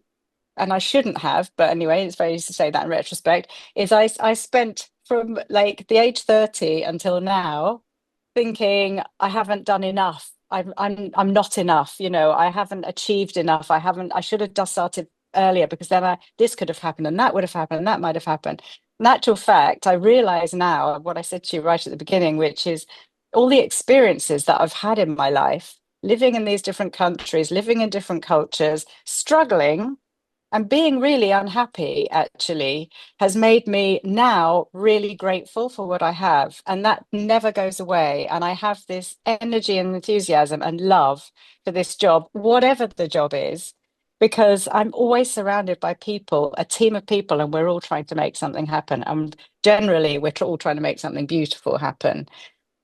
and I shouldn't have, but anyway, it's very easy to say that in retrospect, is I spent from like the age 30 until now thinking I haven't done enough. I'm not enough, I haven't achieved enough. I should have just started earlier because then this could have happened and that would have happened and that might have happened. In actual fact, I realize now what I said to you right at the beginning, which is all the experiences that I've had in my life living in these different countries, living in different cultures, struggling and being really unhappy actually has made me now really grateful for what I have. And that never goes away. And I have this energy and enthusiasm and love for this job, whatever the job is, because I'm always surrounded by people, a team of people, and we're all trying to make something happen. And generally, we're all trying to make something beautiful happen.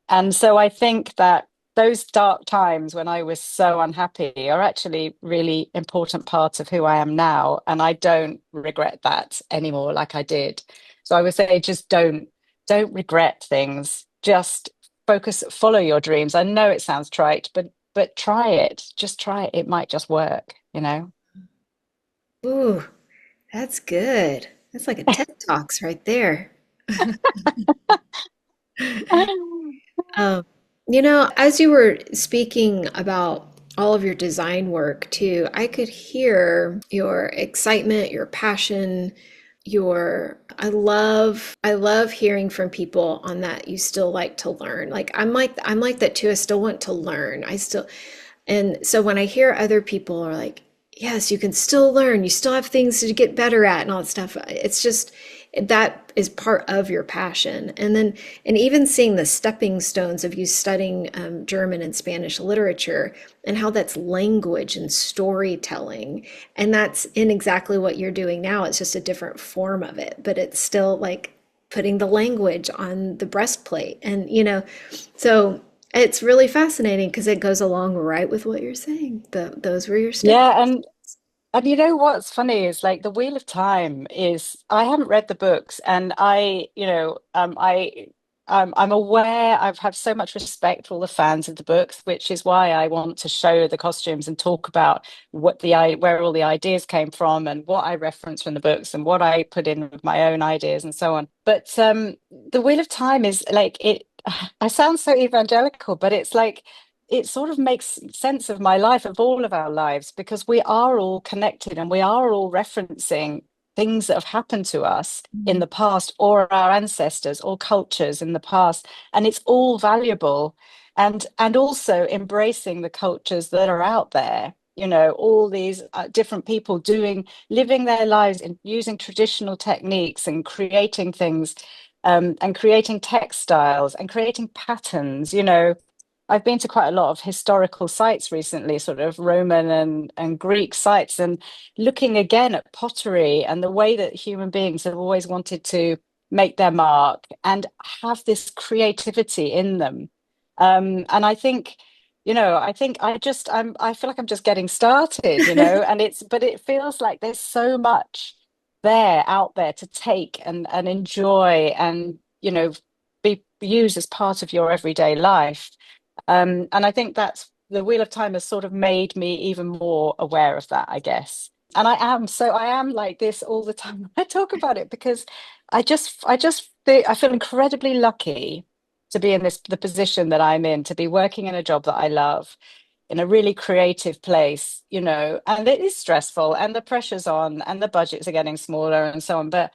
And so I think that those dark times when I was so unhappy are actually really important parts of who I am now. And I don't regret that anymore like I did. So I would say just don't regret things. Just focus, follow your dreams. I know it sounds trite, but try it. Just try it. It might just work, you know? Ooh, that's good. That's like a TED Talks right there. Um, as you were speaking about all of your design work too, I could hear your excitement, your passion, I love hearing from people on that you still like to learn. Like I'm like that too. I still want to learn. And so when I hear other people are like, yes, you can still learn, you still have things to get better at and all that stuff, it's just that is part of your passion. And even seeing the stepping stones of you studying German and Spanish literature and how that's language and storytelling. And that's in exactly what you're doing now. It's just a different form of it, but it's still like putting the language on the breastplate. So it's really fascinating because it goes along right with what you're saying. Those were your stepping. Yeah, and you know what's funny is like the Wheel of Time is I haven't read the books and I'm aware I've had so much respect for all the fans of the books, which is why I want to show the costumes and talk about where all the ideas came from and what I reference from the books and what I put in with my own ideas and so on. But the Wheel of Time is like it I sound so evangelical, but it's like it sort of makes sense of my life, of all of our lives, because we are all connected and we are all referencing things that have happened to us in the past or our ancestors or cultures in the past. And it's all valuable. And also embracing the cultures that are out there, all these different people living their lives in using traditional techniques and creating things, and creating textiles and creating patterns. I've been to quite a lot of historical sites recently, sort of Roman and Greek sites, and looking again at pottery and the way that human beings have always wanted to make their mark and have this creativity in them. And I feel like I'm just getting started, but it feels like there's so much out there to take and enjoy and, be used as part of your everyday life. And I think that's the Wheel of Time has sort of made me even more aware of that, I guess. And I am like this all the time when I talk about it because I feel incredibly lucky to be in the position that I'm in, to be working in a job that I love in a really creative place, and it is stressful and the pressure's on and the budgets are getting smaller and so on. But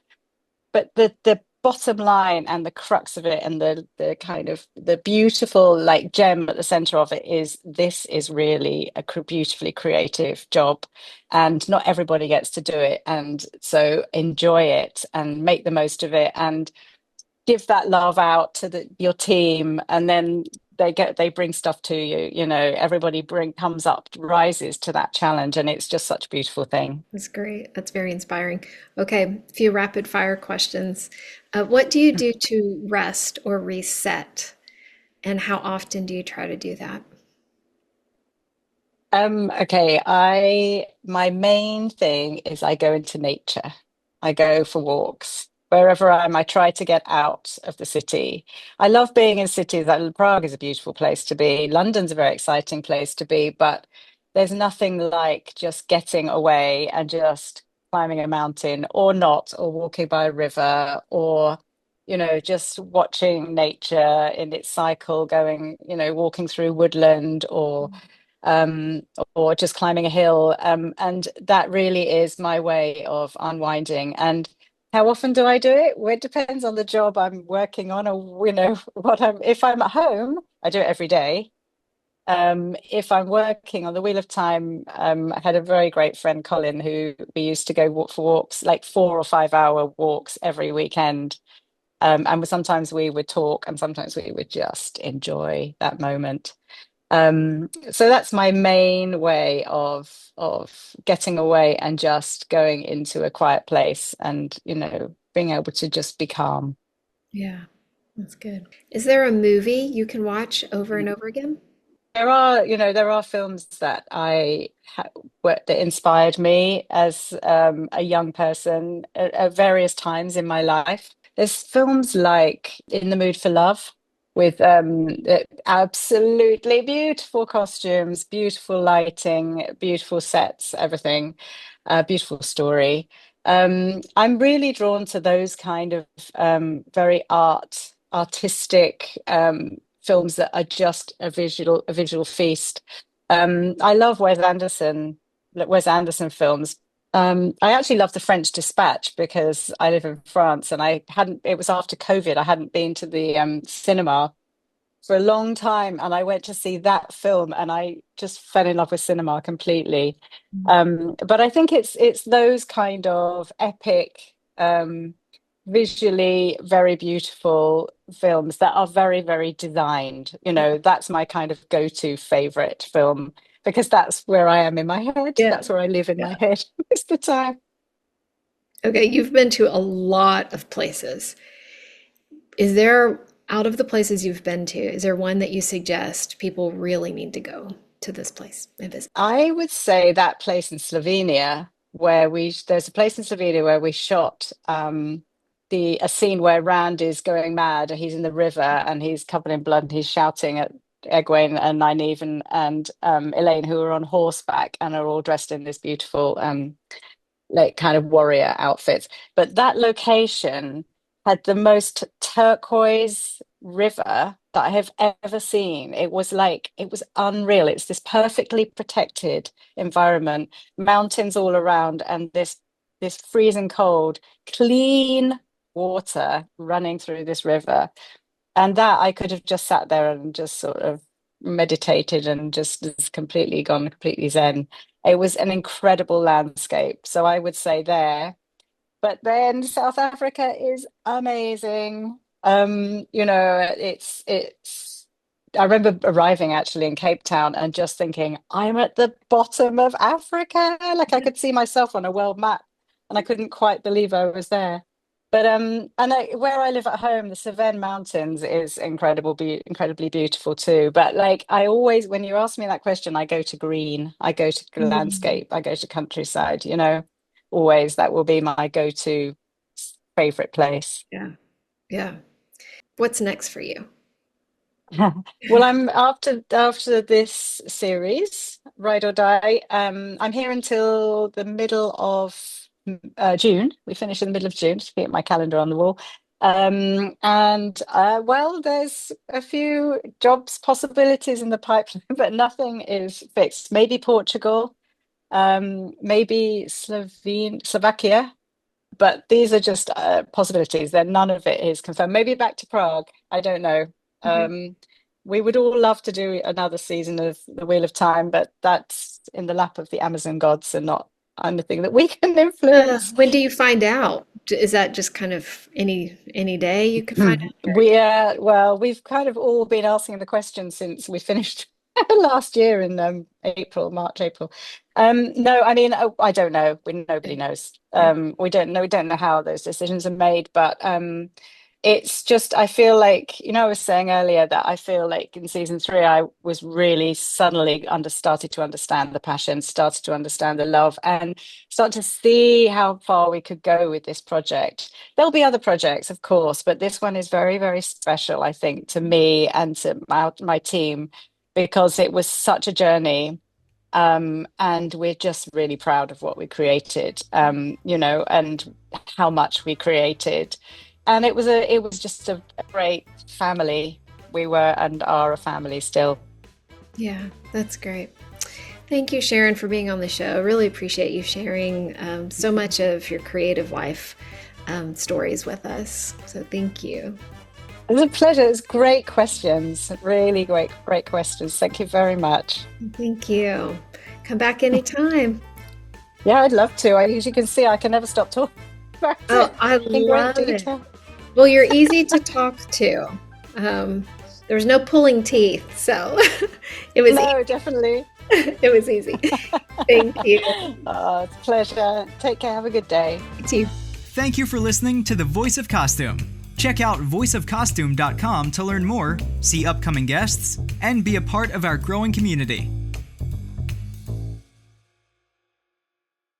the bottom line and the crux of it and the kind of the beautiful like gem at the center of it is this is really a beautifully creative job and not everybody gets to do it, and so enjoy it and make the most of it and give that love out to your team, and then they bring stuff to you, everybody comes up, rises to that challenge, and it's just such a beautiful thing. That's great. That's very inspiring. Okay, a few rapid fire questions. What do you do to rest or reset? And how often do you try to do that? Okay, my main thing is I go into nature. I go for walks. Wherever I am, I try to get out of the city. I love being in cities. Like Prague is a beautiful place to be. London's a very exciting place to be, but there's nothing like just getting away and just climbing a mountain or not, or walking by a river, or just watching nature in its cycle, going, walking through woodland um, or just climbing a hill. And that really is my way of unwinding. And how often do I do it? Well, it depends on the job I'm working on, or what if I'm at home, I do it every day. If I'm working on the Wheel of Time, I had a very great friend, Colin, who we used to go walk for walks, like 4 or 5 hour walks every weekend. And sometimes we would talk and sometimes we would just enjoy that moment. So that's my main way of getting away and just going into a quiet place and, being able to just be calm. Yeah, that's good. Is there a movie you can watch over and over again? There are films that that inspired me as a young person at various times in my life. There's films like In the Mood for Love with absolutely beautiful costumes, beautiful lighting, beautiful sets, everything, beautiful story. I'm really drawn to those kind of very artistic films that are just a visual feast. I love Wes Anderson films. I actually love The French Dispatch because I live in France and it was after COVID, I hadn't been to the cinema for a long time, and I went to see that film and I just fell in love with cinema completely. But I think it's those kind of epic, visually very beautiful films that are very, very designed. That's my kind of go-to favorite film because that's where I am in my head. Yeah. That's where I live in my Yeah. head most of the time. Okay, you've been to a lot of places. Is there, out of the places you've been to, is there one that you suggest people really need to go to this place and visit? I would say that place in Slovenia there's a place in Slovenia where we shot the a scene where Rand is going mad. He's in the river and he's covered in blood and he's shouting at Egwene and Nynaeve and Elaine, who are on horseback and are all dressed in this beautiful like kind of warrior outfits. But that location had the most turquoise river that I have ever seen. It was unreal. It's this perfectly protected environment, mountains all around, and this freezing cold, clean water running through this river. And that I could have just sat there and just sort of meditated and just completely gone completely zen. It was an incredible landscape. So I would say there. But then South Africa is amazing. It's I remember arriving actually in Cape Town and just thinking, I'm at the bottom of Africa. Like I could see myself on a world map and I couldn't quite believe I was there. But where I live at home, the Cevennes Mountains is incredibly beautiful too. But like I always, when you ask me that question, I go to green, I go to Mm. landscape, I go to countryside, always that will be my go-to favorite place. Yeah. Yeah. What's next for you? Well, I'm after this series, Ride or Die. I'm here until the middle of June. We finish in the middle of June. Just get my calendar on the wall. And well, there's a few jobs possibilities in the pipeline, but nothing is fixed. Maybe Portugal, maybe Slovakia. But these are just possibilities. Then none of it is confirmed. Maybe back to Prague. I don't know. Okay. Um, we would all love to do another season of The Wheel of Time, but that's in the lap of the Amazon gods and not anything that we can influence. When do you find out? Is that just kind of any day you could find out? Or... Well, we've kind of all been asking the question since we finished last year in March, April. No, I mean, I don't know. Nobody knows. Yeah. We don't know how those decisions are made, but it's just, I feel like, I was saying earlier that I feel like in season three, I was really suddenly started to understand the passion, started to understand the love, and start to see how far we could go with this project. There'll be other projects, of course, but this one is very, very special, I think, to me and to my team because it was such a journey. And we're just really proud of what we created, and how much we created. And it was just a great family. We were and are a family still. Yeah, that's great. Thank you, Sharon, for being on the show. I really appreciate you sharing so much of your creative life stories with us. So thank you. It was a pleasure. It was great questions. Really great questions. Thank you very much. Thank you. Come back anytime. Yeah, I'd love to. As you can see, I can never stop talking about Oh, it I in great love it. detail. Well, you're easy to talk to. Um, there's no pulling teeth, so it was easy. No, definitely. It was easy. Thank you. Oh, it's a pleasure. Take care. Have a good day. You too. Thank you for listening to The Voice of Costume. Check out voiceofcostume.com to learn more, see upcoming guests, and be a part of our growing community.